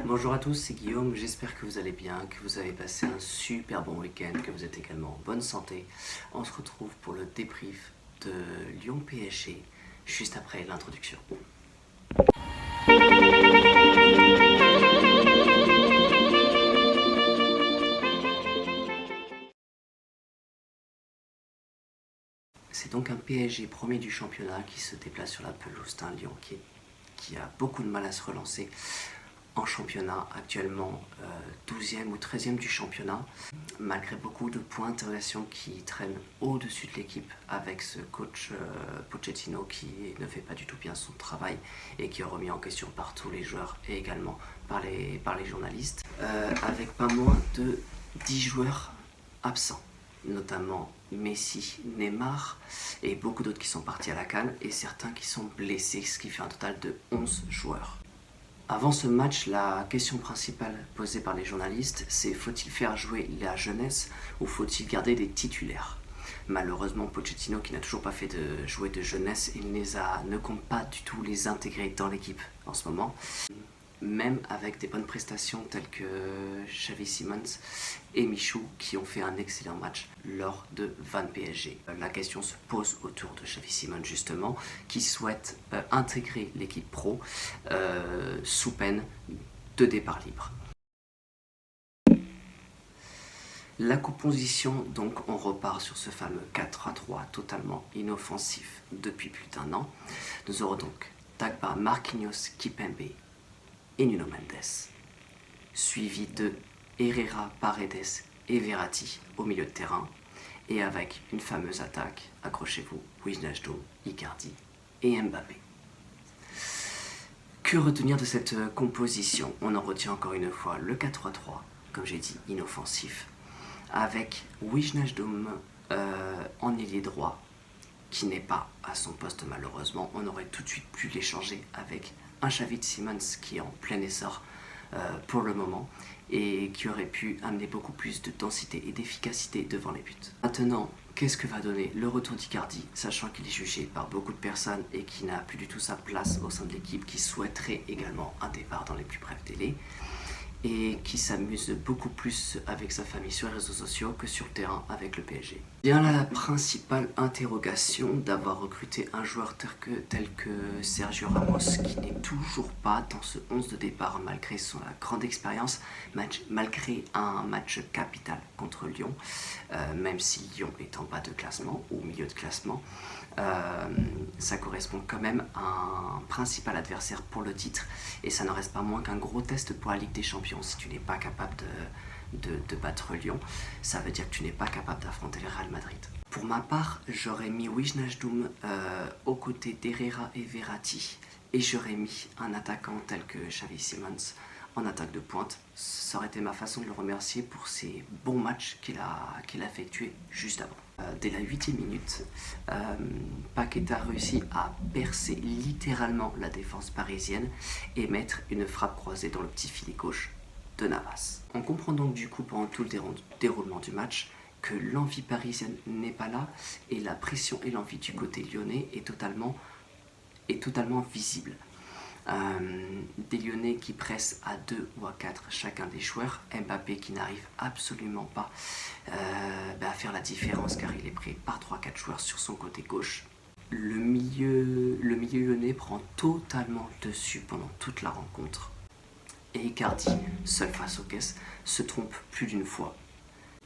Bonjour à tous, c'est Guillaume, j'espère que vous allez bien, que vous avez passé un super bon week-end, que vous êtes également en bonne santé. On se retrouve pour le débrief de Lyon PSG, juste après l'introduction. C'est donc un PSG premier du championnat qui se déplace sur la pelouse d'un Lyon qui a beaucoup de mal à se relancer en championnat, actuellement 12e ou 13e du championnat, malgré beaucoup de points d'interrogation qui traînent au-dessus de l'équipe avec ce coach Pochettino qui ne fait pas du tout bien son travail et qui est remis en question par tous les joueurs et également par les journalistes, avec pas moins de 10 joueurs absents, notamment Messi, Neymar et beaucoup d'autres qui sont partis à la CAN et certains qui sont blessés, ce qui fait un total de 11 joueurs. Avant ce match, la question principale posée par les journalistes, c'est faut-il faire jouer la jeunesse ou faut-il garder des titulaires? Malheureusement, Pochettino, qui n'a toujours pas fait de jouer de jeunesse, ne compte pas du tout les intégrer dans l'équipe en ce moment. Même avec des bonnes prestations telles que Xavi Simons et Michou qui ont fait un excellent match lors de Van PSG. La question se pose autour de Xavi Simons justement, qui souhaite intégrer l'équipe pro sous peine de départ libre. La composition, donc on repart sur ce fameux 4-3 totalement inoffensif depuis plus d'1 an. Nous aurons donc Dagba, Marquinhos, Kipembe et Nuno Mendes, suivi de Herrera, Paredes et Verratti au milieu de terrain, et avec une fameuse attaque, accrochez-vous, Wijnaldum, Icardi et Mbappé. Que retenir de cette composition? On en retient encore une fois le 4-3-3, comme j'ai dit, inoffensif, avec Wijnaldum en ailier droit, qui n'est pas à son poste malheureusement. On aurait tout de suite pu l'échanger avec un Xavi Simons qui est en plein essor pour le moment et qui aurait pu amener beaucoup plus de densité et d'efficacité devant les buts. Maintenant, qu'est-ce que va donner le retour d'Icardi, sachant qu'il est jugé par beaucoup de personnes et qui n'a plus du tout sa place au sein de l'équipe, qui souhaiterait également un départ dans les plus brefs délais et qui s'amuse beaucoup plus avec sa famille sur les réseaux sociaux que sur le terrain avec le PSG. Bien là, la principale interrogation d'avoir recruté un joueur tel que Sergio Ramos, qui n'est toujours pas dans ce 11 de départ malgré son grande expérience, malgré un match capital contre Lyon, même si Lyon est en bas de classement ou au milieu de classement, ça correspond quand même à un principal adversaire pour le titre et ça ne reste pas moins qu'un gros test pour la Ligue des Champions. Si tu n'es pas capable de battre Lyon, ça veut dire que tu n'es pas capable d'affronter le Real Madrid. Pour ma part, j'aurais mis Wijnaldum aux côtés d'Herrera et Verratti et j'aurais mis un attaquant tel que Xavi Simons en attaque de pointe. Ça aurait été ma façon de le remercier pour ses bons matchs qu'il a effectués juste avant. Dès la 8e minute, Paqueta réussit à percer littéralement la défense parisienne et mettre une frappe croisée dans le petit filet gauche de Navas. On comprend donc du coup pendant tout le déroulement du match que l'envie parisienne n'est pas là et la pression et l'envie du côté lyonnais est totalement visible. Des Lyonnais qui pressent à 2 ou à 4 chacun des joueurs, Mbappé qui n'arrive absolument pas à faire la différence car il est pris par 3-4 joueurs sur son côté gauche. Le milieu lyonnais prend totalement le dessus pendant toute la rencontre et Icardi, seul face aux caisses, se trompe plus d'une fois.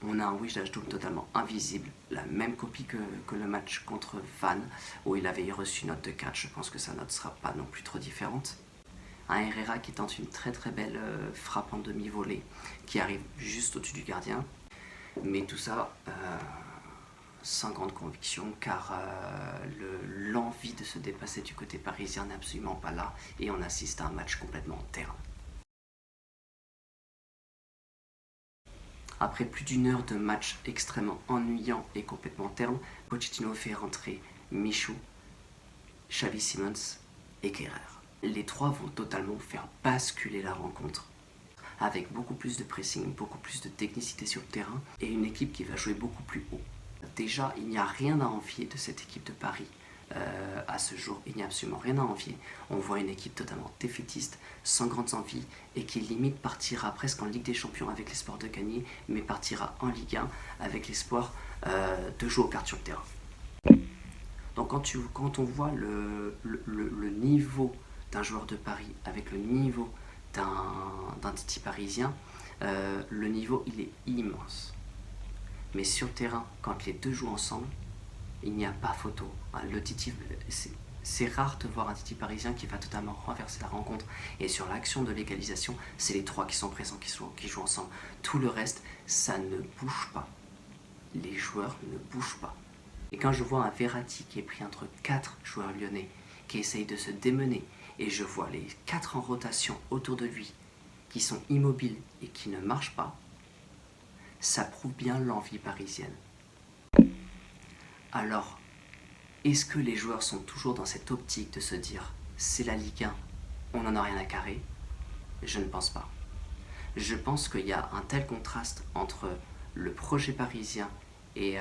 On a un Wijnaldum totalement invisible, la même copie que le match contre Vannes où il avait reçu une note de 4, je pense que sa note ne sera pas non plus trop différente. Un Herrera qui tente une très très belle frappe en demi-volée qui arrive juste au-dessus du gardien, mais tout ça sans grande conviction car l'envie de se dépasser du côté parisien n'est absolument pas là et on assiste à un match complètement terne. Après plus d'1 heure de match extrêmement ennuyant et complètement terne, Pochettino fait rentrer Michou, Xavi Simons et Kehrer. Les trois vont totalement faire basculer la rencontre, avec beaucoup plus de pressing, beaucoup plus de technicité sur le terrain et une équipe qui va jouer beaucoup plus haut. Déjà, il n'y a rien à envier de cette équipe de Paris, À ce jour, il n'y a absolument rien à envier. On voit une équipe totalement défaitiste, sans grandes envies, et qui limite partira presque en Ligue des Champions avec l'espoir de gagner, mais partira en Ligue 1 avec l'espoir de jouer aux cartes sur le terrain. Donc quand on voit le niveau d'un joueur de Paris avec le niveau d'un Titi parisien, le niveau il est immense. Mais sur le terrain, quand les deux jouent ensemble, il n'y a pas photo. Le Titi, c'est rare de voir un Titi parisien qui va totalement renverser la rencontre. Et sur l'action de l'égalisation, c'est les trois qui sont présents, qui jouent ensemble. Tout le reste, ça ne bouge pas. Les joueurs ne bougent pas. Et quand je vois un Verratti qui est pris entre 4 joueurs lyonnais, qui essayent de se démener, et je vois les 4 en rotation autour de lui, qui sont immobiles et qui ne marchent pas, ça prouve bien l'envie parisienne. Alors, est-ce que les joueurs sont toujours dans cette optique de se dire « c'est la Ligue 1, on n'en a rien à carrer » ? Je ne pense pas. Je pense qu'il y a un tel contraste entre le projet parisien et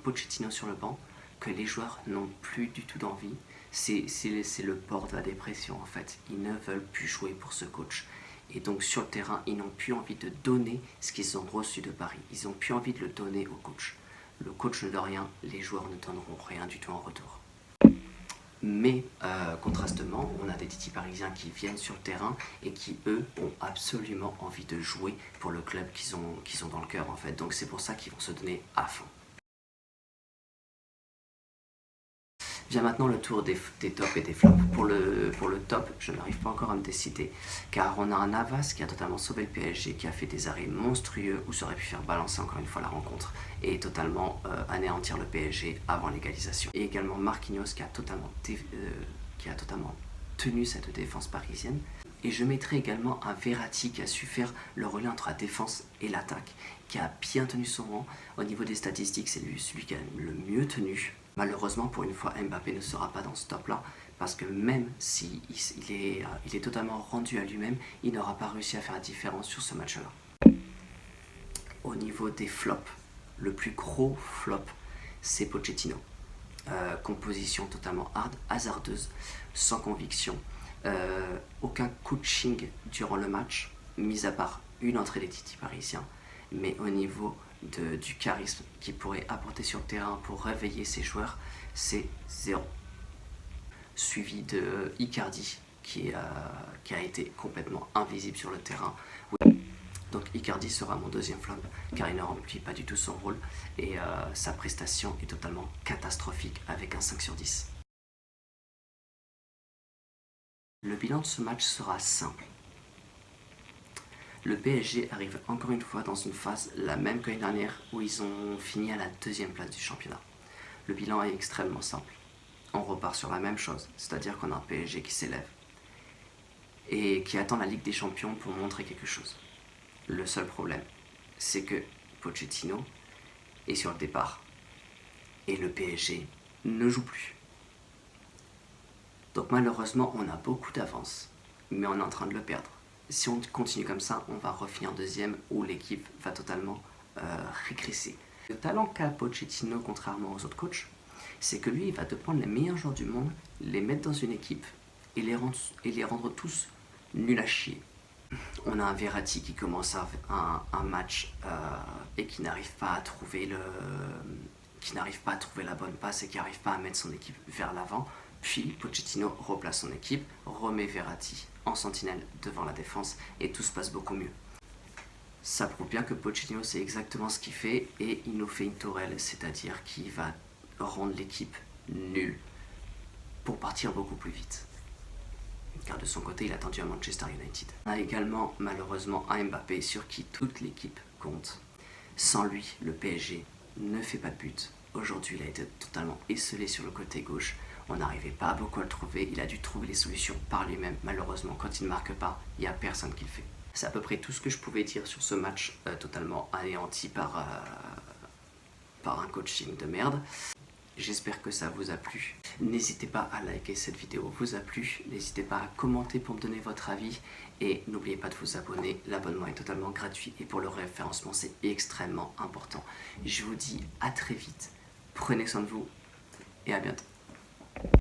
Pochettino sur le banc que les joueurs n'ont plus du tout d'envie. C'est le port de la dépression en fait. Ils ne veulent plus jouer pour ce coach. Et donc sur le terrain, ils n'ont plus envie de donner ce qu'ils ont reçu de Paris. Ils n'ont plus envie de le donner au coach. Le coach ne donne rien, les joueurs ne donneront rien du tout en retour. Mais contrastement, on a des Titi parisiens qui viennent sur le terrain et qui, eux, ont absolument envie de jouer pour le club qu'ils ont dans le cœur en fait. Donc c'est pour ça qu'ils vont se donner à fond. Vient maintenant le tour des tops et des flops. Pour le top, je n'arrive pas encore à me décider, car on a un Navas qui a totalement sauvé le PSG, qui a fait des arrêts monstrueux où ça aurait pu faire balancer encore une fois la rencontre et totalement anéantir le PSG avant l'égalisation. Et également Marquinhos qui a totalement tenu cette défense parisienne. Et je mettrai également un Verratti qui a su faire le relais entre la défense et l'attaque, qui a bien tenu son rang. Au niveau des statistiques, c'est celui qui a le mieux tenu. Malheureusement, pour une fois, Mbappé ne sera pas dans ce top-là, parce que même s'il est totalement rendu à lui-même, il n'aura pas réussi à faire la différence sur ce match-là. Au niveau des flops, le plus gros flop, c'est Pochettino. Composition totalement hasardeuse, sans conviction, aucun coaching durant le match, mis à part une entrée des Titi parisiens, mais au niveau du charisme qu'il pourrait apporter sur le terrain pour réveiller ses joueurs, c'est zéro. Suivi de Icardi qui a été complètement invisible sur le terrain. Donc Icardi sera mon deuxième flop car il ne remplit pas du tout son rôle et sa prestation est totalement catastrophique avec un 5 sur 10. Le bilan de ce match sera simple. Le PSG arrive encore une fois dans une phase la même que l'année dernière où ils ont fini à la deuxième place du championnat. Le bilan est extrêmement simple. On repart sur la même chose, c'est-à-dire qu'on a un PSG qui s'élève et qui attend la Ligue des Champions pour montrer quelque chose. Le seul problème, c'est que Pochettino est sur le départ et le PSG ne joue plus. Donc malheureusement, on a beaucoup d'avance, mais on est en train de le perdre. Si on continue comme ça, on va refinir deuxième où l'équipe va totalement régresser. Le talent qu'a Pochettino, contrairement aux autres coachs, c'est que lui, il va te prendre les meilleurs joueurs du monde, les mettre dans une équipe et les rendre tous nuls à chier. On a un Verratti qui commence un match et qui n'arrive pas à trouver la bonne passe et qui n'arrive pas à mettre son équipe vers l'avant. Puis Pochettino replace son équipe, remet Verratti en sentinelle devant la défense et tout se passe beaucoup mieux. Ça prouve bien que Pochettino sait exactement ce qu'il fait et il nous fait une tourelle, c'est-à-dire qu'il va rendre l'équipe nulle pour partir beaucoup plus vite. Car de son côté, il a attendu à Manchester United. On a également malheureusement un Mbappé sur qui toute l'équipe compte. Sans lui, le PSG ne fait pas de but. Aujourd'hui, il a été totalement esselé sur le côté gauche. On n'arrivait pas beaucoup à le trouver. Il a dû trouver les solutions par lui-même. Malheureusement, quand il ne marque pas, il n'y a personne qui le fait. C'est à peu près tout ce que je pouvais dire sur ce match totalement anéanti par un coaching de merde. J'espère que ça vous a plu. N'hésitez pas à liker cette vidéo vous a plu. N'hésitez pas à commenter pour me donner votre avis. Et n'oubliez pas de vous abonner. L'abonnement est totalement gratuit et pour le référencement, c'est extrêmement important. Je vous dis à très vite. Prenez soin de vous et à bientôt.